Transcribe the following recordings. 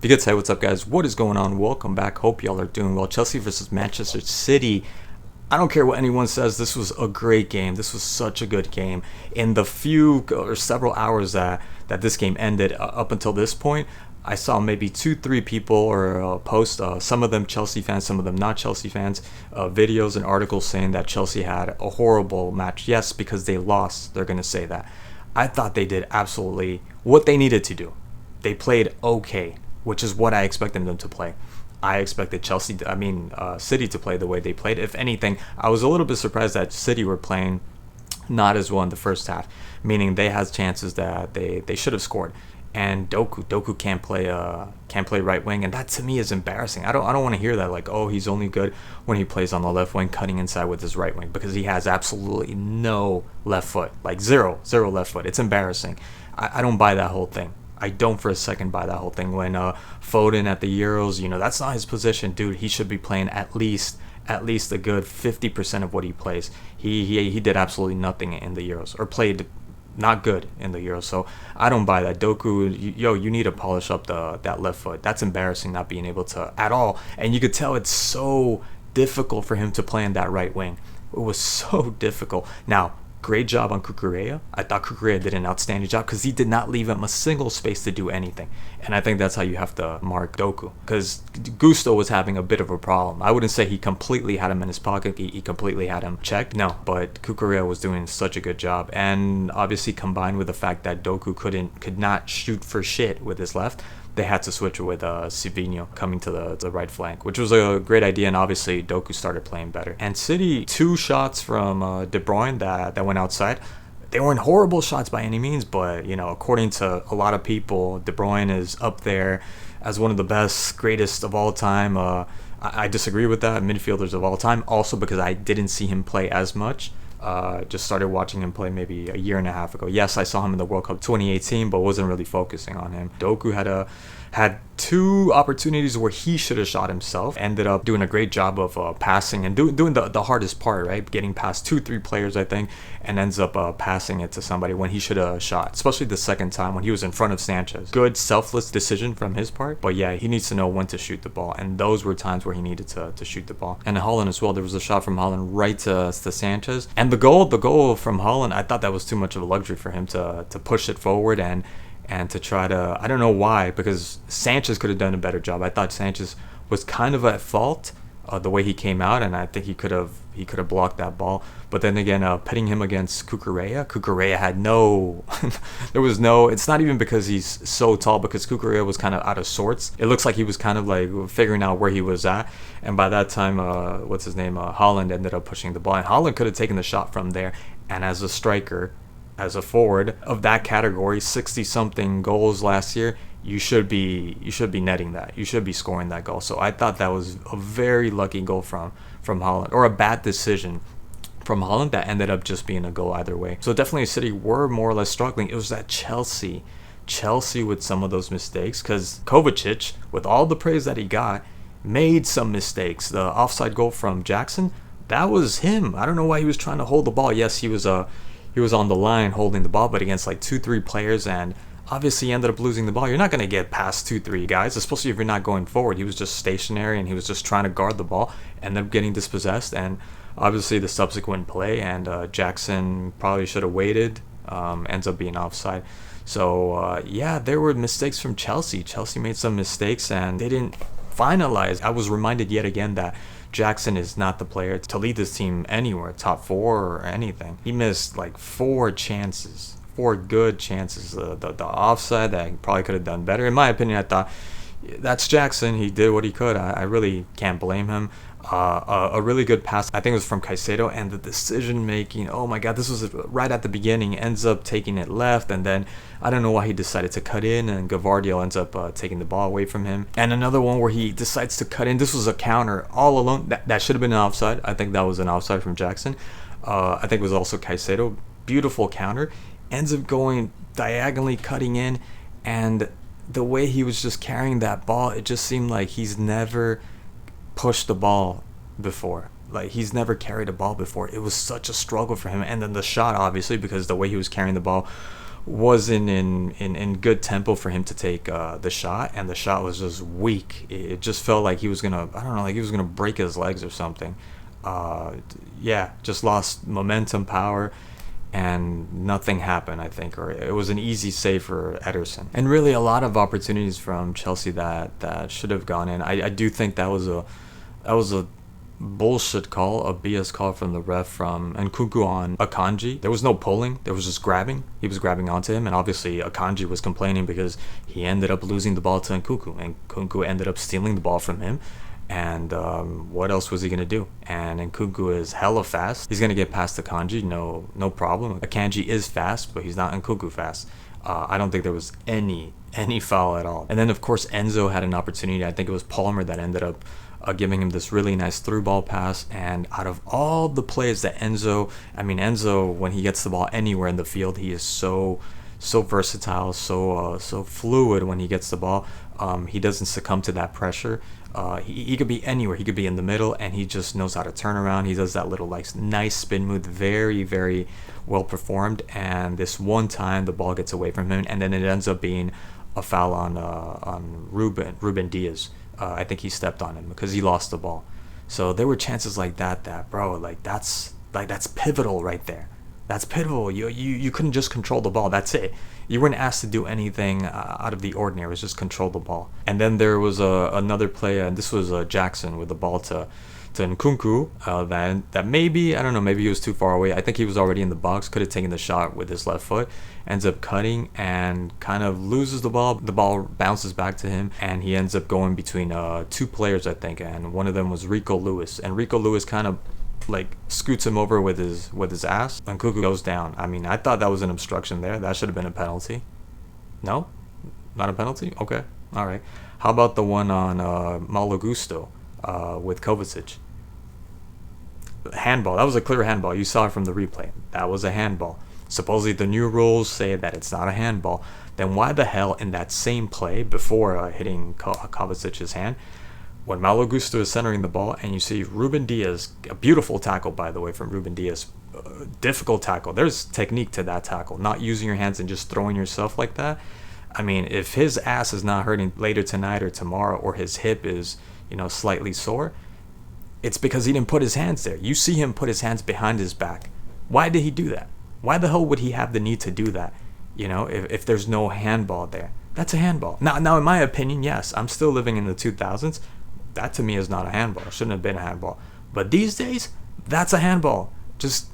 If you could say what's up, guys, what is going on? Welcome back. Hope y'all are doing well. Chelsea versus Manchester City. I don't care what anyone says. This was a great game. This was such a good game. In the few or several hours that this game ended, up until this point, I saw maybe 2, 3 people or post, some of them Chelsea fans, some of them not Chelsea fans, videos and articles saying that Chelsea had a horrible match. Yes, because they lost, they're going to say that. I thought they did absolutely what they needed to do. They played okay, which is what I expected them to play. I expected City to play the way they played. If anything, I was a little bit surprised that City were playing not as well in the first half, meaning they had chances that they should have scored. And Doku can't play right wing, and that to me is embarrassing. I don't want to hear that, like, oh, he's only good when he plays on the left wing, cutting inside with his right wing, because he has absolutely no left foot, like zero left foot. It's embarrassing. I don't buy that whole thing. I don't for a second buy that whole thing. When Foden at the Euros, that's not his position, dude. He should be playing at least a good 50% of what he plays. He did absolutely nothing in the Euros, or played not good in the Euros. So I don't buy that. Doku, you need to polish up that left foot. That's embarrassing, not being able to at all. And you could tell it's so difficult for him to play in that right wing. It was so difficult. Now, great job on Cucurella. I thought Cucurella did an outstanding job because he did not leave him a single space to do anything. And I think that's how you have to mark Doku, because Gusto was having a bit of a problem. I wouldn't say he completely had him in his pocket. He completely had him checked. No, but Cucurella was doing such a good job. And obviously combined with the fact that Doku could not shoot for shit with his left, they had to switch with Savinho coming to the right flank, which was a great idea. And obviously Doku started playing better. And City, 2 shots from De Bruyne that went outside. They weren't horrible shots by any means, but according to a lot of people, De Bruyne is up there as one of the best, greatest of all time. I disagree with that. Midfielders of all time, also because I didn't see him play as much. Just started watching him play maybe a year and a half ago. Yes, I saw him in the World Cup 2018, but wasn't really focusing on him. Doku had 2 opportunities where he should have shot himself. Ended up doing a great job of passing and doing the hardest part, right? Getting past 2, 3 players, I think, and ends up passing it to somebody when he should have shot. Especially the second time when he was in front of Sanchez. Good, selfless decision from his part. But yeah, he needs to know when to shoot the ball, and those were times where he needed to shoot the ball. And Haaland as well. There was a shot from Haaland right to Sanchez, and the goal from Haaland, I thought that was too much of a luxury for him to push it forward and to try to, I don't know why, because Sanchez could have done a better job. I thought Sanchez was kind of at fault the way he came out, and I think he could have blocked that ball. But then again, pitting him against Cucurella had no there was no, it's not even because he's so tall, because Cucurella was kind of out of sorts. It looks like he was kind of like figuring out where he was at, and by that time Haaland ended up pushing the ball, and Haaland could have taken the shot from there. And as a striker, as a forward of that category, 60-something goals last year, you should be netting that. You should be scoring that goal. So I thought that was a very lucky goal from Haaland, or a bad decision from Haaland that ended up just being a goal either way. So definitely City were more or less struggling. It was that Chelsea with some of those mistakes, because Kovacic, with all the praise that he got, made some mistakes. The offside goal from Jackson, that was him. I don't know why he was trying to hold the ball. Yes, he was on the line holding the ball, but against like 2, 3 players, and obviously he ended up losing the ball. You're not going to get past 2, 3 guys, especially if you're not going forward. He was just stationary, and he was just trying to guard the ball, ended up getting dispossessed, and obviously the subsequent play, and Jackson probably should have waited, ends up being offside. So yeah, there were mistakes from Chelsea. Chelsea made some mistakes, and they didn't finalize. I was reminded yet again that Jackson is not the player to lead this team anywhere, top 4 or anything. He missed like 4 chances, 4 good chances. The offside that he probably could have done better. In my opinion, I thought that's Jackson. He did what he could. I really can't blame him. A really good pass, I think it was from Caicedo, and the decision making, oh my god, this was right at the beginning. Ends up taking it left, and then I don't know why he decided to cut in, and Gavardio ends up taking the ball away from him. And another one where he decides to cut in. This was a counter all alone. That should have been an offside. I think that was an offside from Jackson. I think it was also Caicedo. Beautiful counter. Ends up going diagonally, cutting in, and the way he was just carrying that ball, it just seemed like he's never pushed the ball before. Like, he's never carried a ball before. It was such a struggle for him. And then the shot, obviously, because the way he was carrying the ball wasn't in good tempo for him to take the shot, and the shot was just weak. It just felt like he was gonna, I don't know, like he was gonna break his legs or something. Uh, yeah, just lost momentum, power, and nothing happened, I think, or it was an easy save for Ederson. And really, a lot of opportunities from Chelsea that should have gone in. I do think that was a bullshit call, a BS call from the ref from Nkunku on Akanji. There was no pulling, there was just grabbing. He was grabbing onto him, and obviously Akanji was complaining because he ended up losing the ball to Nkunku, and Nkunku ended up stealing the ball from him. And what else was he gonna do? And Nkunku is hella fast. He's gonna get past Akanji, no problem. Akanji is fast, but he's not Nkunku fast. I don't think there was any foul at all. And then of course Enzo had an opportunity. I think it was Palmer that ended up giving him this really nice through ball pass. And out of all the plays that Enzo, when he gets the ball anywhere in the field, he is so versatile, so fluid when he gets the ball. He doesn't succumb to that pressure. He could be anywhere. He could be in the middle, and he just knows how to turn around. He does that little like nice spin move, very very well performed. And this one time, the ball gets away from him, and then it ends up being a foul on Ruben Diaz. I think he stepped on him because he lost the ball. So there were chances like that, bro, that's pivotal right there. That's pivotal. You couldn't just control the ball. That's it. You weren't asked to do anything out of the ordinary. It was just control the ball. And then there was another play, and this was Jackson with the ball to Nkunku. That maybe, I don't know, maybe he was too far away. I think he was already in the box. Could have taken the shot with his left foot. Ends up cutting and kind of loses the ball. The ball bounces back to him, and he ends up going between two players, I think. And one of them was Rico Lewis. And Rico Lewis kind of like scoots him over with his ass, and Nkunku goes down. I mean, I thought that was an obstruction there. That should have been a penalty. No, not a penalty. Okay, all right. How about the one on Malo Gusto with Kovacic? Handball. That was a clear handball. You saw it from the replay. That was a handball. Supposedly the new rules say that it's not a handball. Then why the hell in that same play before hitting Kovacic's hand, when Malo Gusto is centering the ball and you see Ruben Diaz, a beautiful tackle by the way from Ruben Diaz, difficult tackle. There's technique to that tackle, not using your hands and just throwing yourself like that. I mean, if his ass is not hurting later tonight or tomorrow, or his hip is, slightly sore, it's because he didn't put his hands there. You see him put his hands behind his back. Why did he do that? Why the hell would he have the need to do that? If there's no handball there. That's a handball. Now, in my opinion, yes, I'm still living in the 2000s. That to me is not a handball. It shouldn't have been a handball. But these days, that's a handball. Just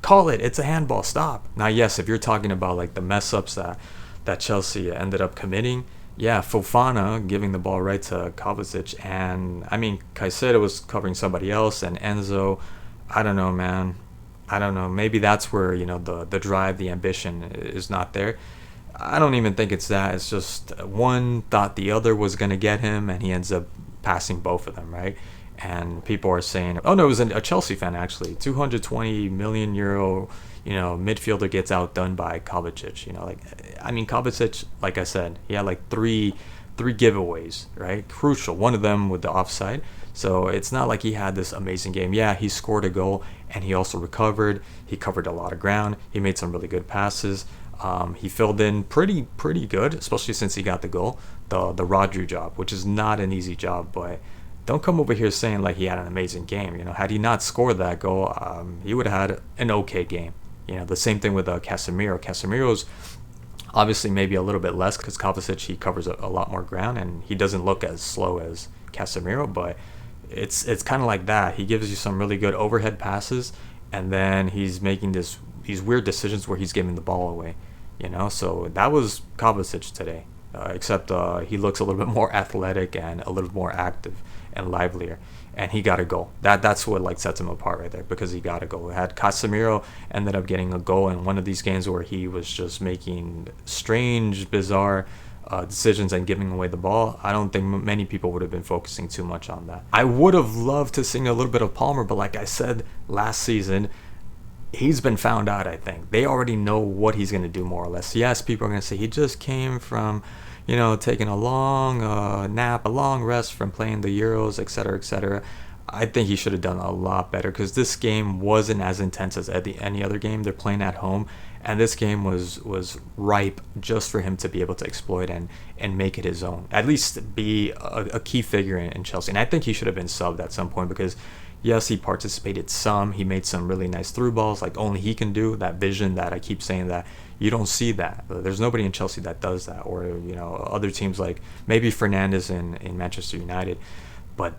call it. It's a handball. Stop. Now, yes, if you're talking about like the mess ups that Chelsea ended up committing, yeah, Fofana giving the ball right to Kovacic, and I mean Caicedo was covering somebody else, and Enzo, I don't know, man. I don't know. Maybe that's where the drive, the ambition is not there. I don't even think it's that. It's just one thought the other was gonna get him, and he ends up passing both of them, right? And people are saying, oh no, it was a Chelsea fan actually. 220 million euro, midfielder gets outdone by Kovacic. Kovacic, like I said, he had like three giveaways, right? Crucial. One of them with the offside. So it's not like he had this amazing game. Yeah, he scored a goal and he also recovered. He covered a lot of ground. He made some really good passes. He filled in pretty good, especially since he got the goal, the Rodri job, which is not an easy job. But don't come over here saying like he had an amazing game. Had he not scored that goal, he would have had an okay game. The same thing with Casemiro. Casemiro's obviously maybe a little bit less because Kovacic, he covers a lot more ground and he doesn't look as slow as Casemiro, but it's kind of like that. He gives you some really good overhead passes, and then he's making these weird decisions where he's giving the ball away. So that was Kovacic today, except he looks a little bit more athletic and a little more active and livelier, and he got a goal. That's what like sets him apart right there, because he got a goal. Had Casemiro ended up getting a goal in one of these games where he was just making strange, bizarre decisions and giving away the ball, I don't think many people would have been focusing too much on that. I would have loved to sing a little bit of Palmer, but like I said last season, he's been found out. I think they already know what he's going to do, more or less. Yes, people are going to say he just came from taking a long nap, a long rest from playing the Euros, etc., etc. I think he should have done a lot better, because this game wasn't as intense as any other game. They're playing at home, and this game was ripe just for him to be able to exploit and make it his own. At least be a key figure in Chelsea. And I think he should have been subbed at some point because yes, he participated some. He made some really nice through balls, like only he can do. That vision that I keep saying that you don't see that. There's nobody in Chelsea that does that, or other teams like maybe Fernandes in Manchester United, but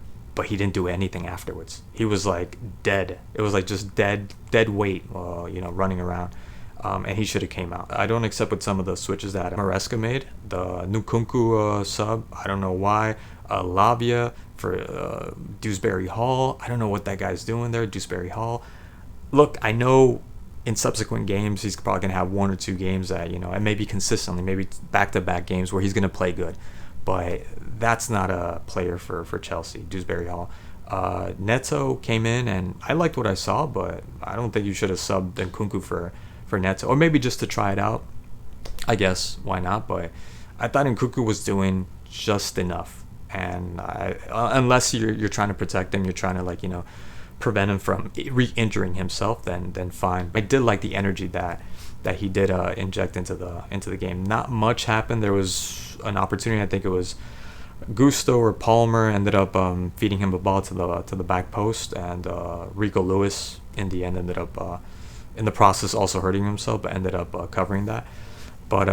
he didn't do anything afterwards. He was like dead. It was like just dead weight, running around. And he should have came out. I don't accept with some of the switches that Maresca made. The Nkunku sub, I don't know why. Lavia for Dewsbury Hall. I don't know what that guy's doing there, Dewsbury Hall. Look, I know in subsequent games he's probably going to have one or two games that, and maybe consistently, maybe back-to-back games where he's going to play good. But that's not a player for Chelsea, Dewsbury Hall. Neto came in, and I liked what I saw, but I don't think you should have subbed Nkunku for Neto, or maybe just to try it out. I guess why not? But I thought Nkunku was doing just enough, and unless you're trying to protect him, you're trying to prevent him from re-injuring himself, then fine. I did like the energy that he did inject into the game. Not much happened. There was an opportunity. I think it was Gusto or Palmer ended up feeding him a ball to the back post, and Rico Lewis in the end ended up in the process also hurting himself, but ended up covering that. But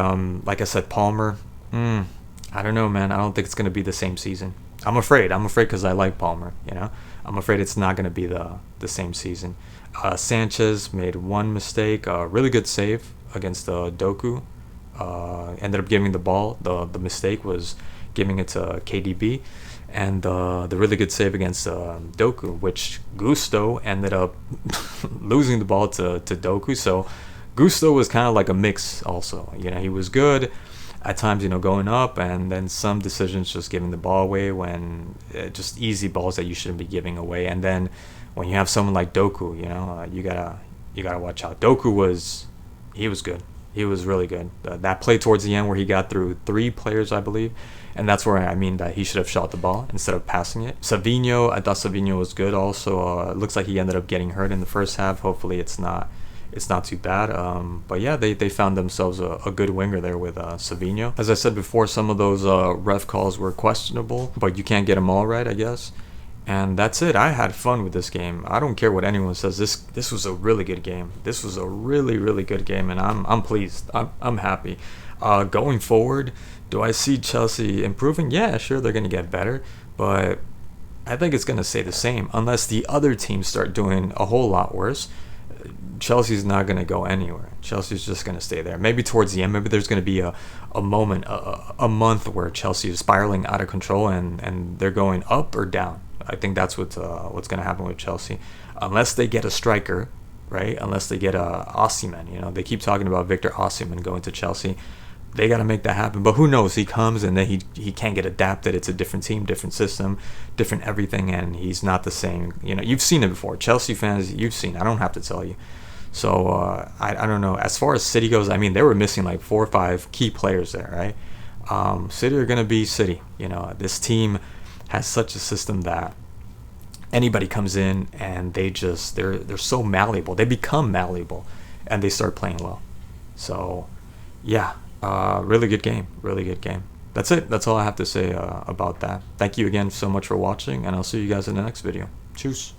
like I said, Palmer, I don't know, man. I don't think it's gonna be the same season. I'm afraid because I like Palmer. I'm afraid it's not gonna be the same season. Sanchez made one mistake, really good save against Doku. Ended up giving the ball. The mistake was giving it to KDB, and the really good save against Doku, which Gusto ended up losing the ball to Doku. So Gusto was kind of like a mix also. He was good at times, going up, and then some decisions just giving the ball away when just easy balls that you shouldn't be giving away. And then when you have someone like Doku, you gotta watch out. Doku was good. He was really good. That play towards the end where he got through 3 players, I believe, and that's where I mean that he should have shot the ball instead of passing it. Savinho, I thought Savinho was good also. It looks like he ended up getting hurt in the first half. Hopefully it's not too bad. But yeah, they found themselves a good winger there with Savinho. As I said before, some of those ref calls were questionable, but you can't get them all right, I guess. And that's it. I had fun with this game. I don't care what anyone says. This was a really good game. This was a really, really good game, and I'm pleased. I'm happy. Going forward, do I see Chelsea improving? Yeah, sure, they're going to get better, but I think it's going to stay the same unless the other teams start doing a whole lot worse. Chelsea's not going to go anywhere. Chelsea's just going to stay there. Maybe towards the end, maybe there's going to be a moment, a month where Chelsea is spiraling out of control and they're going up or down. I think that's what's going to happen with Chelsea, unless they get a striker, right? Unless they get a Osimhen. They keep talking about Victor Osimhen going to Chelsea. They got to make that happen. But who knows? He comes and then he can't get adapted. It's a different team, different system, different everything, and he's not the same. You've seen it before. Chelsea fans, you've seen it. I don't have to tell you. So I don't know. As far as City goes, I mean, they were missing like 4 or 5 key players there, right? City are going to be City. This team has such a system that anybody comes in and they're so malleable. They become malleable and they start playing well. So yeah, really good game. Really good game. That's it. That's all I have to say about that. Thank you again so much for watching, and I'll see you guys in the next video. Cheers.